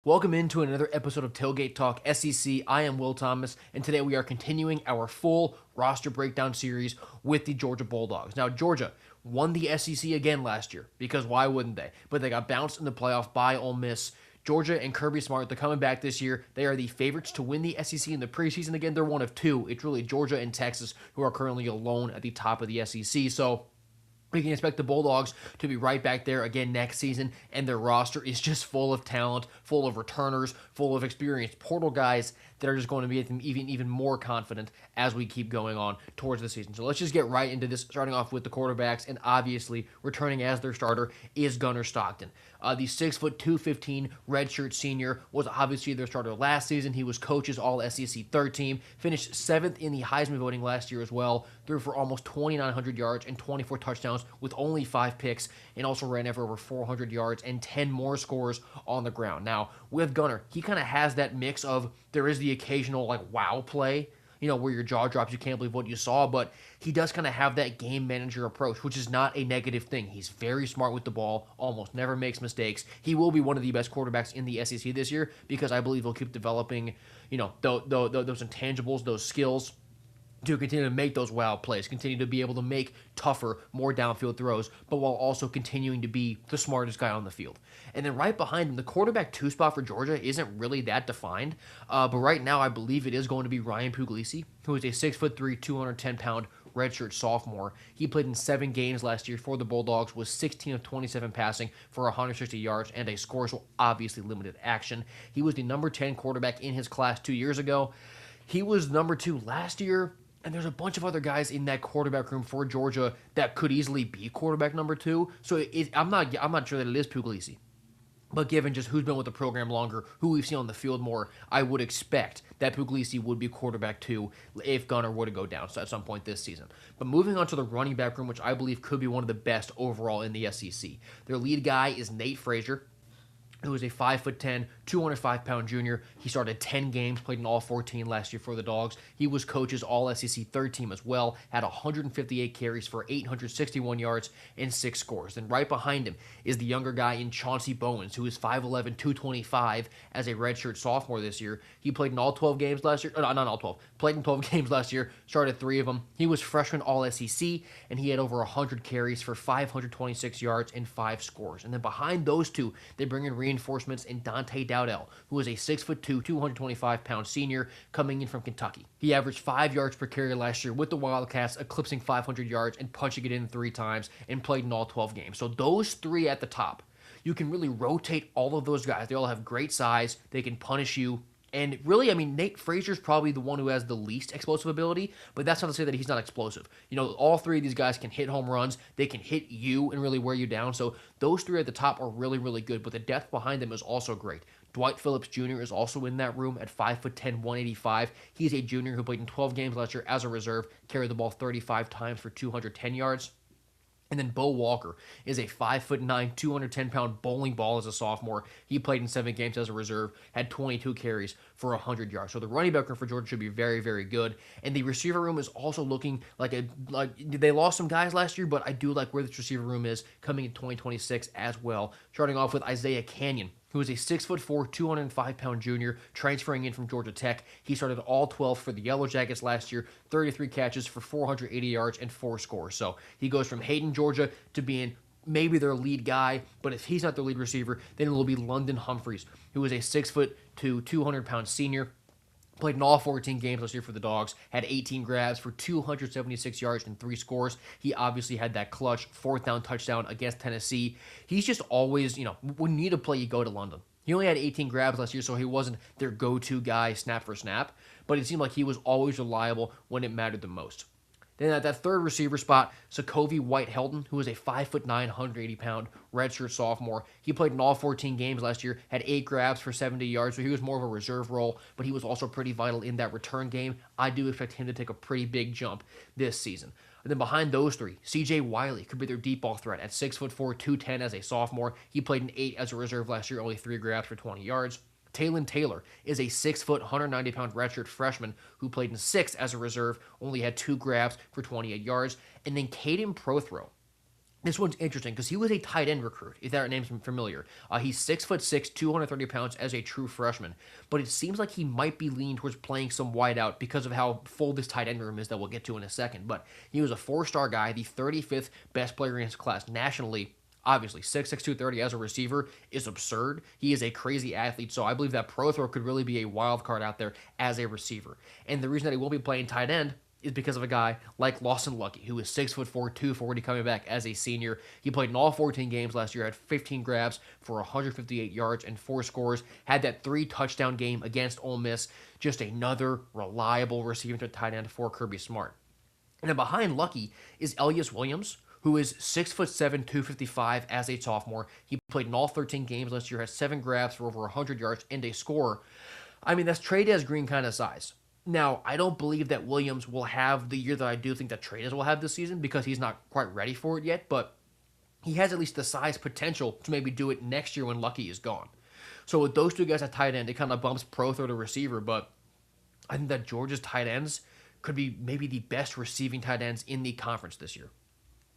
Welcome into another episode of Tailgate Talk SEC. I am Will Thomas, and today we are continuing our full roster breakdown series with the Georgia Bulldogs. Now, Georgia won the SEC again last year, because why wouldn't they? But they got bounced in the playoff by Ole Miss. Georgia and Kirby Smart, they're coming back this year. They are the favorites to win the SEC in the preseason. Again, they're one of two. It's really Georgia and Texas who are currently alone at the top of the SEC. So we can expect the Bulldogs to be right back there again next season, and their roster is just full of talent, full of returners, full of experienced portal guys that are just going to be even more confident as we keep going on towards the season. So let's just get right into this, starting off with the quarterbacks, and obviously returning as their starter is Gunnar Stockton. The 6'2", 215 redshirt senior was obviously their starter last season. He was coach's All-SEC third team, finished 7th in the Heisman voting last year as well, threw for almost 2,900 yards and 24 touchdowns with only 5 picks, and also ran for over 400 yards and 10 more scores on the ground. Now, with Gunnar, he kind of has that mix of, there is the occasional wow play, where your jaw drops, you can't believe what you saw, but he does kind of have that game manager approach, which is not a negative thing. He's very smart with the ball, almost never makes mistakes. He will be one of the best quarterbacks in the SEC this year, because I believe he'll keep developing, those intangibles, those skills, to continue to make those wow plays, continue to be able to make tougher, more downfield throws, but while also continuing to be the smartest guy on the field. And then right behind him, the quarterback 2 spot for Georgia isn't really that defined, but right now I believe it is going to be Ryan Puglisi, who is a 6'3", 210-pound redshirt sophomore. He played in 7 games last year for the Bulldogs, was 16 of 27 passing for 160 yards and a score, so obviously limited action. He was the number 10 quarterback in his class 2 years ago. He was number 2 last year. And there's a bunch of other guys in that quarterback room for Georgia that could easily be quarterback number 2. So I'm not sure that it is Puglisi. But given just who's been with the program longer, who we've seen on the field more, I would expect that Puglisi would be quarterback 2 if Gunnar were to go down at some point this season. But moving on to the running back room, which I believe could be one of the best overall in the SEC. Their lead guy is Nate Frazier, who is a 5'10", 205-pound junior. He started 10 games, played in all 14 last year for the Dogs. He was coach's All-SEC third team as well, had 158 carries for 861 yards and 6 scores. Then right behind him is the younger guy in Chauncey Bowens, who is 5'11", 225 as a redshirt sophomore this year. He played in all 12 games last year. Not all 12. Played in 12 games last year, started 3 of them. He was freshman All-SEC, and he had over 100 carries for 526 yards and 5 scores. And then behind those two, they bring in reinforcements in Dante Dowdell, who is a 6'2", 225-pound senior coming in from Kentucky. He averaged 5 yards per carry last year with the Wildcats, eclipsing 500 yards and punching it in 3 times, and played in all 12 games. So those 3 at the top, you can really rotate all of those guys. They all have great size. They can punish you. And really, Nate Frazier's probably the one who has the least explosive ability, but that's not to say that he's not explosive. All 3 of these guys can hit home runs. They can hit you and really wear you down. So those 3 at the top are really, really good, but the depth behind them is also great. Dwight Phillips Jr. is also in that room at 5'10", 185. He's a junior who played in 12 games last year as a reserve, carried the ball 35 times for 210 yards. And then Bo Walker is a 5'9", 210-pound bowling ball as a sophomore. He played in 7 games as a reserve, had 22 carries for 100 yards. So the running back room for Georgia should be very, very good. And the receiver room is also looking like they lost some guys last year, but I do like where this receiver room is coming in 2026 as well. Starting off with Isaiah Canyon, who is a 6'4", 205-pound junior transferring in from Georgia Tech. He started all 12 for the Yellow Jackets last year, 33 catches for 480 yards and 4 scores. So he goes from Hayden, Georgia, to being maybe their lead guy, but if he's not their lead receiver, then it will be London Humphreys, who is a 6'2", 200-pound senior. Played in all 14 games last year for the Dogs, had 18 grabs for 276 yards and 3 scores. He obviously had that clutch 4th down touchdown against Tennessee. He's just always, when you need a play, you go to London. He only had 18 grabs last year, so he wasn't their go-to guy snap for snap, but it seemed like he was always reliable when it mattered the most. Then at that third receiver spot, Sokovie White-Heldon, who is a 5'9", 180-pound redshirt sophomore. He played in all 14 games last year, had 8 grabs for 70 yards, so he was more of a reserve role, but he was also pretty vital in that return game. I do expect him to take a pretty big jump this season. And then behind those 3, C.J. Wiley could be their deep ball threat at 6'4", 210 as a sophomore. He played in 8 as a reserve last year, only 3 grabs for 20 yards. Taylon Taylor is a 6', 190-pound redshirt freshman who played in 6 as a reserve, only had 2 grabs for 28 yards. And then Caden Prothro This one's interesting because he was a tight end recruit, if that name's familiar. He's 6'6", 230 pounds as a true freshman, but it seems like he might be leaning towards playing some wideout because of how full this tight end room is that we'll get to in a second. But he was a four-star guy, the 35th best player in his class nationally. Obviously, 6'6", 230 as a receiver is absurd. He is a crazy athlete, so I believe that pro throw could really be a wild card out there as a receiver. And the reason that he won't be playing tight end is because of a guy like Lawson Lucky, who is 6'4", 240, coming back as a senior. He played in all 14 games last year, had 15 grabs for 158 yards and 4 scores, had that 3-touchdown game against Ole Miss. Just another reliable receiver tight end for Kirby Smart. And then behind Lucky is Elias Williams, who is 6'7", 255 as a sophomore. He played in all 13 games last year, had 7 grabs for over 100 yards and a score. I mean, that's Trey Green kind of size. Now, I don't believe that Williams will have the year that I do think that Trey will have this season because he's not quite ready for it yet, but he has at least the size potential to maybe do it next year when Lucky is gone. So with those two guys at tight end, it kind of bumps pro throw to receiver, but I think that Georgia's tight ends could be maybe the best receiving tight ends in the conference this year.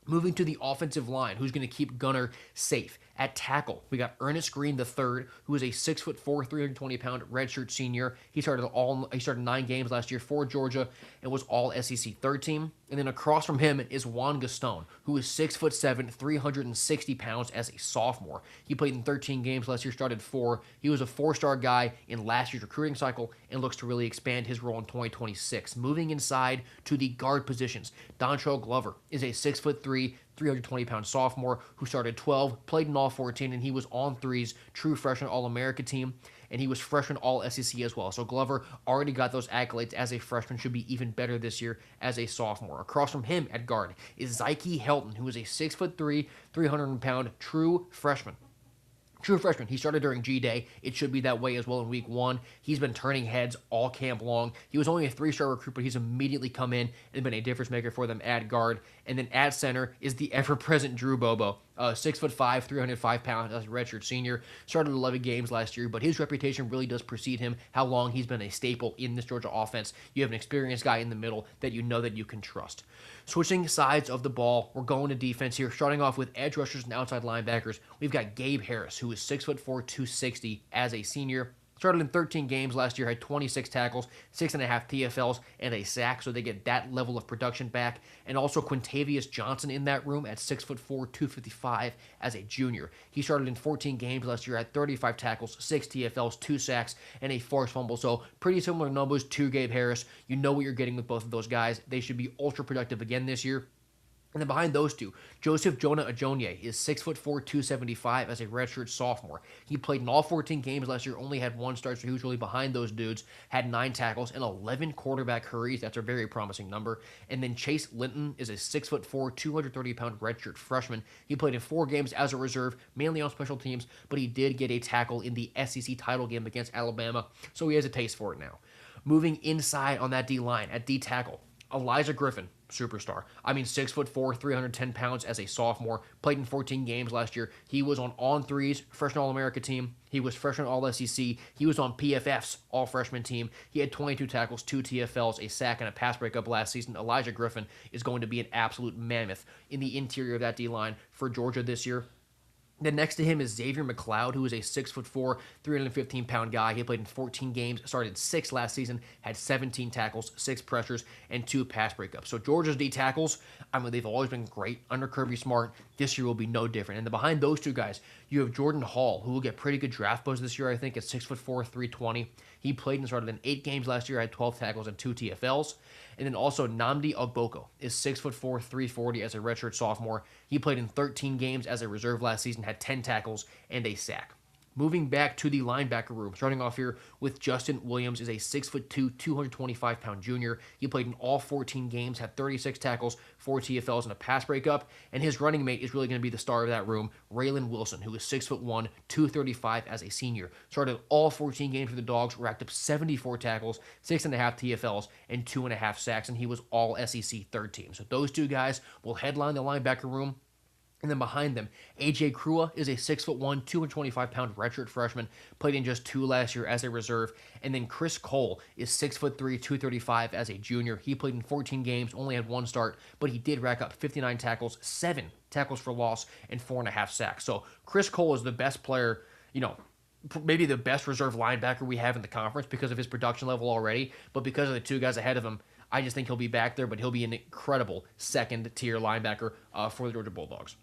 Moving to the offensive line, who's going to keep Gunner safe. At tackle, we got Ernest Green III, who is a 6'4", 320-pound redshirt senior. He started 9 games last year for Georgia and was all SEC third team. And then across from him is Juan Gaston, who is 6'7", 360 pounds as a sophomore. He played in 13 games last year, started 4. He was a 4-star guy in last year's recruiting cycle and looks to really expand his role in 2026. Moving inside to the guard positions, Dontrell Glover is a 6'3", 320-pound sophomore who started 12, played in all 14, and he was on 3's true freshman All-America team, and he was freshman All-SEC as well. So Glover already got those accolades as a freshman, should be even better this year as a sophomore. Across from him at guard is Zyke Helton, who is a 6'3", 300-pound true freshman. True freshman. He started during G-Day. It should be that way as well in week 1. He's been turning heads all camp long. He was only a 3-star recruit, but he's immediately come in and been a difference maker for them at guard. And then at center is the ever-present Drew Bobo. 6'5", 305 pounds as a redshirt senior. Started 11 games last year, but his reputation really does precede him, how long he's been a staple in this Georgia offense. You have an experienced guy in the middle that you know that you can trust. Switching sides of the ball, we're going to defense here, starting off with edge rushers and outside linebackers. We've got Gabe Harris, who is 6'4", 260 as a senior. Started in 13 games last year, had 26 tackles, 6.5 TFLs, and a sack, so they get that level of production back. And also Quintavious Johnson in that room at 6'4", 255 as a junior. He started in 14 games last year, had 35 tackles, 6 TFLs, 2 sacks, and a forced fumble. So pretty similar numbers to Gabe Harris. You know what you're getting with both of those guys. They should be ultra productive again this year. And then behind those two, Joseph Jonah Ajonye is 6'4", 275 as a redshirt sophomore. He played in all 14 games last year, only had 1 start, so he was really behind those dudes. Had 9 tackles and 11 quarterback hurries. That's a very promising number. And then Chase Linton is a 6'4", 230-pound redshirt freshman. He played in 4 games as a reserve, mainly on special teams, but he did get a tackle in the SEC title game against Alabama, so he has a taste for it now. Moving inside on that D-line, at D-tackle, Elijah Griffin, superstar. 6'4", 310 pounds as a sophomore. Played in 14 games last year. He was on 3's freshman All-America team. He was freshman All-SEC. He was on PFF's all-freshman team. He had 22 tackles, 2 TFLs, a sack, and a pass breakup last season. Elijah Griffin is going to be an absolute mammoth in the interior of that D-line for Georgia this year. Then next to him is Xavier McLeod, who is a 6'4", 315-pound guy. He played in 14 games, started 6 last season, had 17 tackles, 6 pressures, and 2 pass breakups. So Georgia's D tackles, they've always been great under Kirby Smart. This year will be no different. And then behind those two guys, you have Jordan Hall, who will get pretty good draft buzz this year, I think, at 6'4", 320. He played and started in 8 games last year, had 12 tackles and 2 TFLs. And then also Nnamdi Ogboko is 6'4", 340 as a redshirt sophomore. He played in 13 games as a reserve last season, had 10 tackles and a sack. Moving back to the linebacker room, starting off here with Justin Williams, is a 6'2", 225-pound junior. He played in all 14 games, had 36 tackles, 4 TFLs, and a pass breakup. And his running mate is really going to be the star of that room, Raylan Wilson, who is 6'1", 235 as a senior. Started all 14 games for the Dogs, racked up 74 tackles, 6.5 TFLs, and 2.5 sacks, and he was all SEC third team. So those two guys will headline the linebacker room. And then behind them, AJ Krua is a 6'1", 225-pound redshirt freshman, played in just 2 last year as a reserve. And then Chris Cole is 6'3", 235 as a junior. He played in 14 games, only had 1 start, but he did rack up 59 tackles, 7 tackles for loss, and 4.5 sacks. So Chris Cole is the best player, maybe the best reserve linebacker we have in the conference because of his production level already, but because of the 2 guys ahead of him, I just think he'll be back there, but he'll be an incredible second-tier linebacker for the Georgia Bulldogs.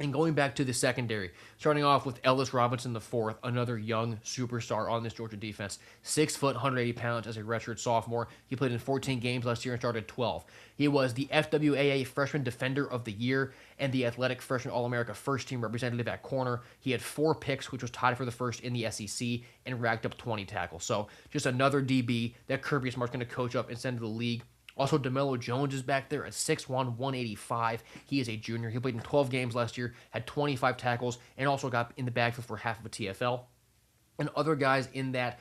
And going back to the secondary, starting off with Ellis Robinson IV, another young superstar on this Georgia defense. 6 foot, 180 pounds as a redshirt sophomore. He played in 14 games last year and started 12. He was the FWAA Freshman Defender of the Year and the Athletic Freshman All-America First Team Representative at corner. He had 4 picks, which was tied for the first in the SEC, and racked up 20 tackles. So just another DB that Kirby Smart's going to coach up and send to the league. Also, DeMello Jones is back there at 6'1", 185. He is a junior. He played in 12 games last year, had 25 tackles, and also got in the backfield for half of a TFL. And other guys in that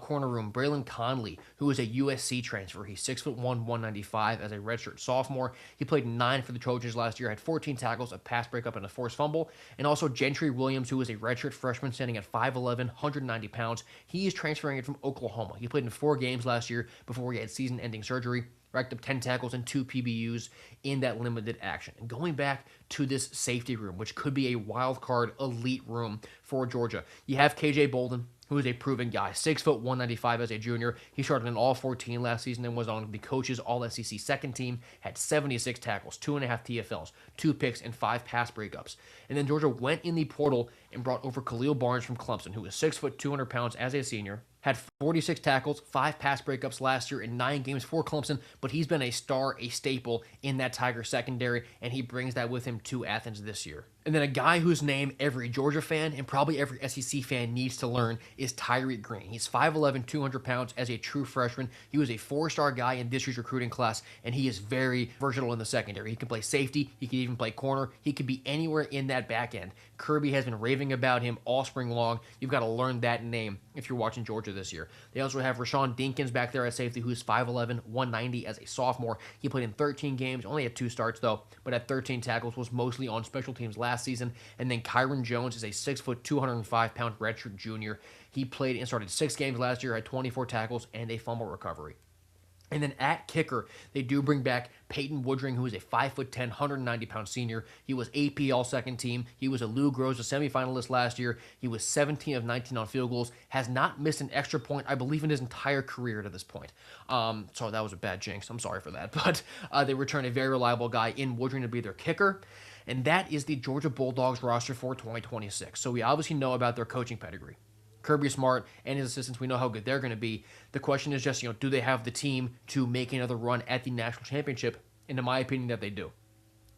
corner room, Braylon Conley, who is a USC transfer. He's 6'1", 195 as a redshirt sophomore. He played 9 for the Trojans last year, had 14 tackles, a pass breakup, and a forced fumble. And also Gentry Williams, who is a redshirt freshman standing at 5'11", 190 pounds. He is transferring it from Oklahoma. He played in 4 games last year before he had season-ending surgery. Racked up 10 tackles and 2 PBUs in that limited action. And going back to this safety room, which could be a wild card elite room for Georgia, you have KJ Bolden, who is a proven guy, 6 foot, 195 as a junior. He started in all 14 last season and was on the coach's All-SEC second team, had 76 tackles, 2.5 TFLs, 2 picks, and 5 pass breakups. And then Georgia went in the portal and brought over Khalil Barnes from Clemson, who was 6 foot, 200 pounds as a senior, had 46 tackles, 5 pass breakups last year in 9 games for Clemson, but he's been a star, a staple in that Tiger secondary, and he brings that with him to Athens this year. And then a guy whose name every Georgia fan and probably every SEC fan needs to learn is Tyreek Green. He's 5'11", 200 pounds as a true freshman. He was a 4-star guy in this year's recruiting class, and he is very versatile in the secondary. He can play safety. He can even play corner. He could be anywhere in that back end. Kirby has been raving about him all spring long. You've got to learn that name if you're watching Georgia this year. They also have Rashawn Dinkins back there at safety, who's 5'11", 190 as a sophomore. He played in 13 games, only had 2 starts though, but had 13 tackles, was mostly on special teams last season. And then Kyron Jones is a 6 foot, 205 pound redshirt junior. He played and started 6 games last year, had 24 tackles and a fumble recovery. And then at kicker, they do bring back Peyton Woodring, who is a 5'10", 190-pound senior. He was AP All-Second Team. He was a Lou Groza semifinalist last year. He was 17 of 19 on field goals. Has not missed an extra point, I believe, in his entire career to this point. So that was a bad jinx. I'm sorry for that. But they return a very reliable guy in Woodring to be their kicker. And that is the Georgia Bulldogs roster for 2026. So we obviously know about their coaching pedigree. Kirby Smart and his assistants, we know how good they're going to be. The question is just, do they have the team to make another run at the national championship? And in my opinion, that they do.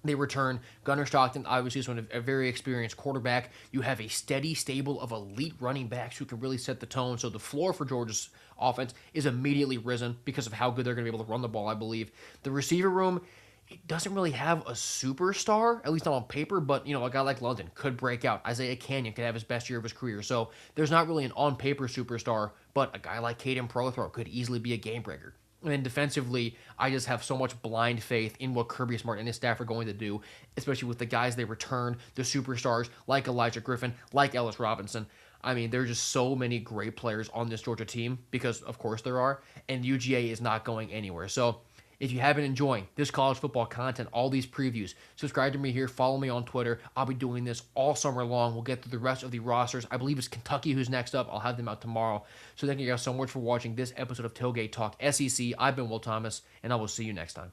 They return Gunnar Stockton, obviously, is a very experienced quarterback. You have a steady stable of elite running backs who can really set the tone. So the floor for Georgia's offense is immediately risen because of how good they're going to be able to run the ball, I believe. The receiver room, it doesn't really have a superstar, at least not on paper, but, a guy like London could break out. Isaiah Canyon could have his best year of his career. So there's not really an on-paper superstar, but a guy like Caden Prothro could easily be a game breaker. And then defensively, I just have so much blind faith in what Kirby Smart and his staff are going to do, especially with the guys they return, the superstars like Elijah Griffin, like Ellis Robinson. I mean, there are just so many great players on this Georgia team because, of course, there are, and UGA is not going anywhere. So if you have been enjoying this college football content, all these previews, subscribe to me here, follow me on Twitter. I'll be doing this all summer long. We'll get through the rest of the rosters. I believe it's Kentucky who's next up. I'll have them out tomorrow. So thank you guys so much for watching this episode of Tailgate Talk SEC. I've been Will Thomas, and I will see you next time.